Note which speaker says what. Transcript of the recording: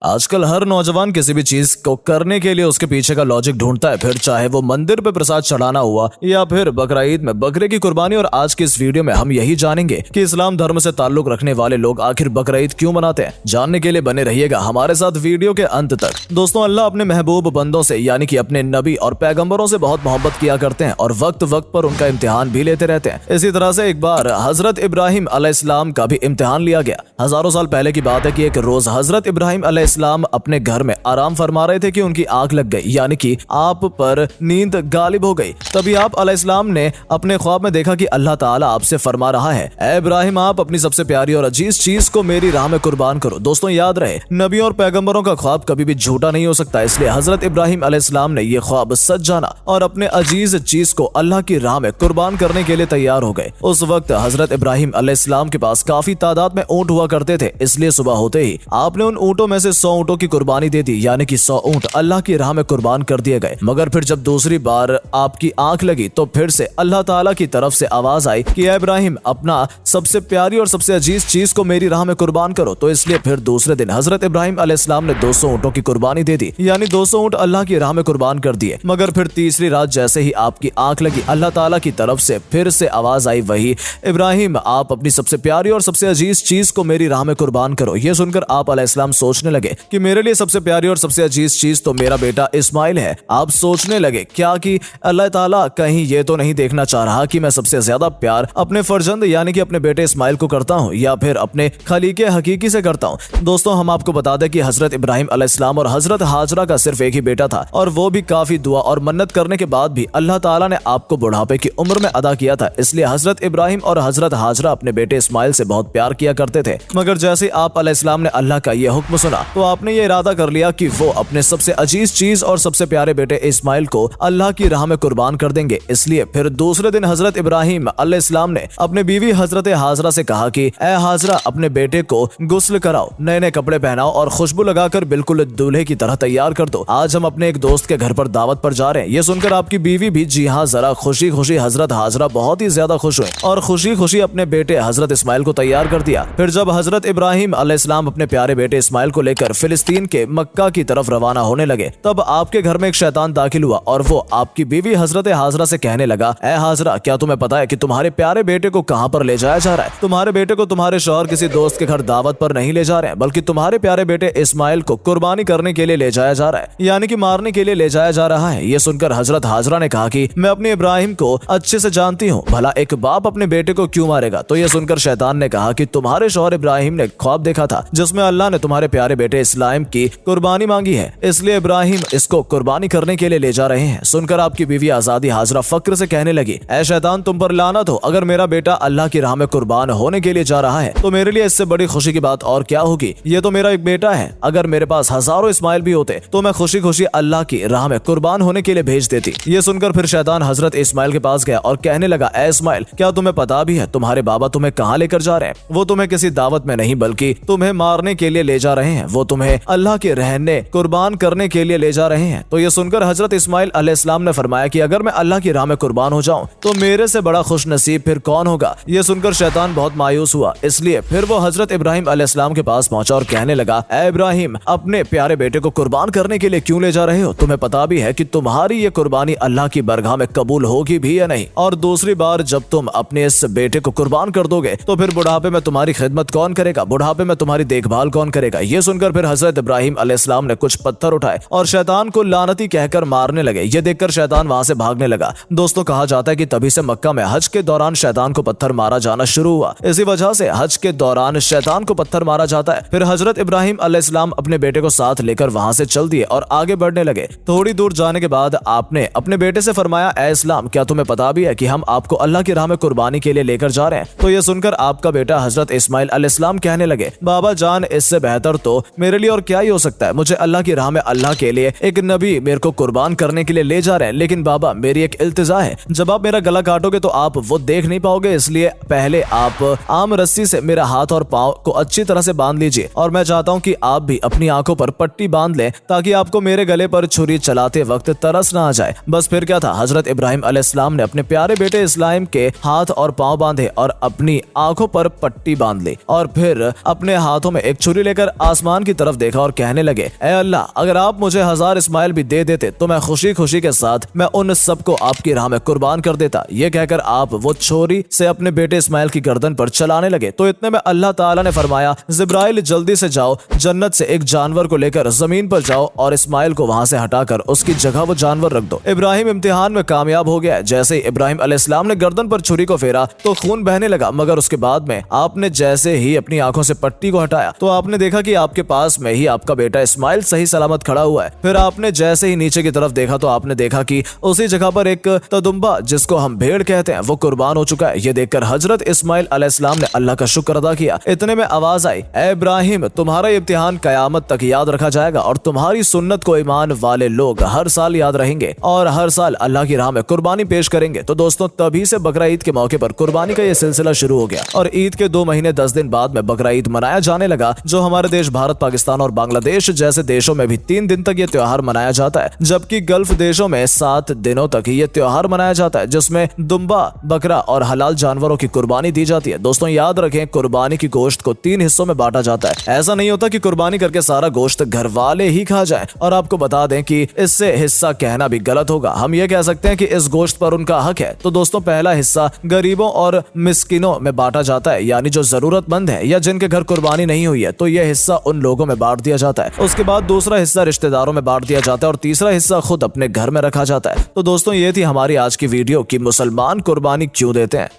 Speaker 1: आजकल हर नौजवान किसी भी चीज को करने के लिए उसके पीछे का लॉजिक ढूंढता है, फिर चाहे वो मंदिर पे प्रसाद चढ़ाना हुआ या फिर बकरा ईद में बकरे की कुर्बानी। और आज की इस वीडियो में हम यही जानेंगे कि इस्लाम धर्म से ताल्लुक रखने वाले लोग आखिर बकरा ईद क्यों मनाते हैं। जानने के लिए बने रहिएगा हमारे साथ वीडियो के अंत तक। दोस्तों, अल्लाह अपने महबूब बंदों से यानी कि अपने नबी और पैगंबरों से बहुत मोहब्बत किया करते हैं और वक्त वक्त पर उनका इम्तिहान भी लेते रहते हैं। इसी तरह से एक बार हजरत इब्राहिम अलैहिस्सलाम का भी इम्तिहान लिया गया। हजारों साल पहले की बात है कि एक रोज हजरत इब्राहिम अलैहिस्सलाम अपने घर में आराम फरमा रहे थे कि उनकी आंख लग गई, यानी कि आप पर नींद गालिब हो गई। तभी आप अलैहिस्सलाम ने अपने ख्वाब में देखा कि अल्लाह ताला आपसे फरमा रहा है, ऐ इब्राहिम, आप अपनी सबसे प्यारी और अजीज चीज को मेरी राह में कुर्बान करो। दोस्तों, याद रहे, नबियों और पैगंबरों का ख्वाब कभी भी झूठा नहीं हो सकता। इसलिए हजरत इब्राहिम अलैहिस्सलाम ने यह ख्वाब सच जाना और अपने अजीज चीज को अल्लाह की राह में कुर्बान करने के लिए तैयार हो गए। उस वक्त हजरत इब्राहिम अलैहिस्सलाम के पास काफी तादाद में ऊंट हुआ करते थे, इसलिए सुबह होते ही आपने उन ऊंटों में से 100 ऊंटों की कुर्बानी दे दी, यानी कि 100 ऊंट अल्लाह की राह में कुर्बान कर दिए गए। मगर फिर जब दूसरी बार आपकी आंख लगी तो फिर से अल्लाह ताला की तरफ से आवाज आई कि ऐ इब्राहिम, अपना सबसे प्यारी और सबसे अजीज चीज को मेरी राह में कुर्बान करो। तो इसलिए फिर दूसरे दिन हजरत इब्राहिम अलैहिस्सलाम ने 200 ऊंटों की कुर्बानी दे दी, यानी 200 ऊंट अल्लाह की राह में कुर्बान कर दिए। मगर फिर तीसरी रात जैसे ही आपकी आंख लगी, अल्लाह ताला की तरफ से फिर से आवाज आई वही, इब्राहिम, आप अपनी सबसे प्यारी और सबसे अजीज चीज को मेरी राह में कुर्बान करो। यह सुनकर आप अलैहिस्सलाम सोचने लगे कि मेरे लिए सबसे प्यारी और सबसे अजीज चीज तो मेरा बेटा इस्माइल है। आप सोचने लगे क्या कि अल्लाह ताला कहीं ये तो नहीं देखना चाह रहा कि मैं सबसे ज्यादा प्यार अपने फर्जंद यानी कि अपने बेटे इस्माइल को करता हूँ या फिर अपने खलीके हकीकी से करता हूँ। दोस्तों, हम आपको बता दें कि हजरत इब्राहिम अलैहिस्सलाम और हजरत हाजरा का सिर्फ एक ही बेटा था और वो भी काफी दुआ और मन्नत करने के बाद भी अल्लाह ताला ने आपको बुढ़ापे की उम्र में अदा किया था। इसलिए हजरत इब्राहिम और हजरत हाजरा अपने बेटे इस्माइल से बहुत प्यार किया करते थे। मगर जैसे आप अलैहिस्सलाम ने अल्लाह का यह हुक्म सुना तो आपने ये इरादा कर लिया कि वो अपने सबसे अजीज चीज और सबसे प्यारे बेटे इस्माइल को अल्लाह की राह में कुर्बान कर देंगे। इसलिए फिर दूसरे दिन हजरत इब्राहिम अलैहिस्सलाम ने अपने बीवी हजरत हाजरा से कहा कि ऐ हाजरा, अपने बेटे को गुस्ल कराओ, नए नए कपड़े पहनाओ और खुशबू लगाकर बिल्कुल दूल्हे की तरह तैयार कर दो। आज हम अपने एक दोस्त के घर पर दावत पर जा रहे हैं। ये सुनकर आपकी बीवी भी जी हाँ जरा खुशी खुशी हजरत हाजरा बहुत ही ज्यादा खुश हुए और खुशी खुशी अपने बेटे हजरत इस्माइल को तैयार कर दिया। फिर जब हजरत इब्राहिम अलैहिस्सलाम अपने प्यारे बेटे इस्माइल को लेकर फिलिस्तीन के मक्का की तरफ रवाना होने लगे, तब आपके घर में एक शैतान दाखिल हुआ और वो आपकी बीवी हजरत हाजरा से कहने लगा, ऐ हाजरा, क्या तुम्हें पता है कि तुम्हारे प्यारे बेटे को कहाँ पर ले जाया जा रहा है? तुम्हारे बेटे को तुम्हारे शौहर किसी दोस्त के घर दावत पर नहीं ले जा रहे हैं, बल्कि तुम्हारे प्यारे बेटे इस्माइल को कुर्बानी करने के लिए ले जाया जा रहा है, यानी कि मारने के लिए ले जाया जा रहा है। ये सुनकर हजरत हाजरा ने कहा कि मैं अपने इब्राहिम को अच्छे से जानती हूँ, भला एक बाप अपने बेटे को क्यों मारेगा? तो ये सुनकर शैतान ने कहा कि तुम्हारे शौहर इब्राहिम ने ख्वाब देखा था जिसमें अल्लाह ने तुम्हारे प्यारे बेटे इस्माइल की कुर्बानी मांगी है, इसलिए इब्राहिम इसको कुर्बानी करने के लिए ले जा रहे हैं। सुनकर आपकी बीवी आजादी हाजरा फक्र से कहने लगी, ऐ शैतान, तुम पर लानत हो, अगर मेरा बेटा अल्लाह की राह में कुर्बान होने के लिए जा रहा है तो मेरे लिए इससे बड़ी खुशी की बात और क्या होगी? ये तो मेरा एक बेटा है। अगर मेरे पास हजारों इस्माइल भी होते तो मैं खुशी खुशी अल्लाह की राह में कुर्बान होने के लिए भेज देती। ये सुनकर फिर शैतान हजरत इस्माइल के पास गया और कहने लगा, ऐ इस्माइल, क्या तुम्हें पता भी है तुम्हारे बाबा तुम्हें कहाँ लेकर जा रहे हैं? वो तुम्हें किसी दावत में नहीं बल्कि तुम्हें मारने के लिए ले जा रहे हैं। वो तुम्हें अल्लाह के रहने कुर्बान करने के लिए ले जा रहे हैं। तो ये सुनकर हजरत इस्माइल अलैहिस्सलाम ने फरमाया कि अगर मैं अल्लाह की राह में कुर्बान हो जाऊं तो मेरे से बड़ा खुश नसीब फिर कौन होगा? ये सुनकर शैतान बहुत मायूस हुआ, इसलिए फिर वो हजरत इब्राहिम अलैहिस्सलाम के पास पहुंचा और कहने लगा, ऐ इब्राहिम, अपने प्यारे बेटे को कुर्बान करने के लिए क्यों ले जा रहे हो? तुम्हें पता भी है कि तुम्हारी ये कुर्बानी अल्लाह की बरगाह में कबूल होगी भी या नहीं? और दूसरी बार जब तुम अपने इस बेटे को कुर्बान कर दोगे तो फिर बुढ़ापे में तुम्हारी खिदमत कौन करेगा? बुढ़ापे में तुम्हारी देखभाल कौन करेगा? ये सुनकर फिर हजरत इब्राहिम अलैहिस्सलाम ने कुछ पत्थर उठाए और शैतान को लानती कहकर मारने लगे। ये देखकर शैतान वहां से भागने लगा। दोस्तों, कहा जाता है कि तभी से मक्का में हज के दौरान शैतान को पत्थर मारा जाना शुरू हुआ। इसी वजह से हज के दौरान शैतान को पत्थर मारा जाता है। फिर हजरत इब्राहिम अलैहिस्सलाम अपने बेटे को साथ लेकर वहां से चल दिए और आगे बढ़ने लगे। थोड़ी दूर जाने के बाद आपने अपने बेटे से फरमाया, ऐ इस्लाम, क्या तुम्हें पता भी है कि हम आपको अल्लाह की राह में कुर्बानी के लिए लेकर जा रहे हैं? तो ये सुनकर आपका बेटा हजरत इस्माइल अलैहिस्सलाम कहने लगे, बाबा जान, इससे बेहतर तो मेरे लिए और क्या ही हो सकता है? मुझे अल्लाह की राह में अल्लाह के लिए एक नबी मेरे को कुर्बान करने के लिए ले जा रहे हैं, लेकिन बाबा मेरी एक इल्तिजा है, जब आप मेरा गला काटोगे तो आप वो देख नहीं पाओगे, इसलिए पहले आप आम रस्सी से मेरा हाथ और पाँव को अच्छी तरह से बांध लीजिए और मैं चाहता हूँ कि आप भी अपनी आंखों पर पट्टी बांध लें ताकि आपको मेरे गले पर छुरी चलाते वक्त तरस ना आ जाए। बस फिर क्या था, हजरत इब्राहिम अलैहिस्सलाम ने अपने प्यारे बेटे इस्माइल के हाथ और पाँव बांधे और अपनी आंखों पर पट्टी बांध ली और फिर अपने हाथों में एक छुरी लेकर आसमान की तरफ देखा और कहने लगे, ऐ अल्लाह, अगर आप मुझे 1000 इस्माइल भी दे देते तो मैं खुशी खुशी के साथ मैं उन सबको आपकी राह में कुर्बान कर देता। ये कहकर आप वो छोरी से अपने बेटे इस्माइल की गर्दन पर चलाने लगे। तो इतने में अल्लाह ताला ने फरमाया, जिब्राइल जल्दी से जाओ, जन्नत से एक जानवर को लेकर जमीन पर जाओ और इस्माइल को वहां से हटाकर उसकी जगह वो जानवर रख दो। इब्राहिम इम्तिहान में कामयाब हो गया। जैसे ही इब्राहिम अलैहिस्सलाम ने गर्दन पर छुरी को फेरा तो खून बहने लगा, मगर उसके बाद में आपने जैसे ही अपनी आंखों से पट्टी को हटाया तो आपने देखा कि आपके पास में ही आपका बेटा इस्माइल सही सलामत खड़ा हुआ है। फिर आपने जैसे ही नीचे की तरफ देखा तो आपने देखा कि उसी जगह पर एक तदुम्बा, जिसको हम भेड़ कहते हैं, वो कुर्बान हो चुका है। ये देखकर हजरत इस्माइल अलैहिस्सलाम ने अल्लाह का शुक्र अदा किया। इतने में आवाज आई, ऐ इब्राहिम, तुम्हारा इम्तिहान कयामत तक याद रखा जाएगा और तुम्हारी सुन्नत को ईमान वाले लोग हर साल याद रहेंगे और हर साल अल्लाह की राह में कुर्बानी पेश करेंगे। तो दोस्तों, तभी से बकरा ईद के मौके पर कुर्बानी का ये सिलसिला शुरू हो गया और ईद के 2 महीने 10 दिन बाद में बकरा ईद मनाया जाने लगा, जो हमारे देश भारत, पाकिस्तान और बांग्लादेश जैसे देशों में भी 3 दिन तक ये त्योहार मनाया जाता है, जबकि गल्फ देशों में 7 दिनों तक ये त्योहार मनाया जाता है, जिसमें दुम्बा, बकरा और हलाल जानवरों की कुर्बानी दी जाती है। दोस्तों, याद रखें, कुर्बानी की गोश्त को 3 हिस्सों में बांटा जाता है। ऐसा नहीं होता कि कुर्बानी करके सारा गोश्त घर वाले ही खा जाए। और आपको बता दें कि इससे हिस्सा कहना भी गलत होगा। हम ये कह सकते हैं कि इस गोश्त पर उनका हक है। तो दोस्तों, पहला हिस्सा गरीबों और मिस्किनों में बांटा जाता है, यानी जो जरूरतमंद है या जिनके घर कुर्बानी नहीं हुई है, तो यह हिस्सा उन लोगों में बांट दिया जाता है। उसके बाद दूसरा हिस्सा रिश्तेदारों में बांट दिया जाता है और तीसरा हिस्सा खुद अपने घर में रखा जाता है। तो दोस्तों, ये थी हमारी आज की वीडियो कि मुसलमान कुर्बानी क्यों देते हैं।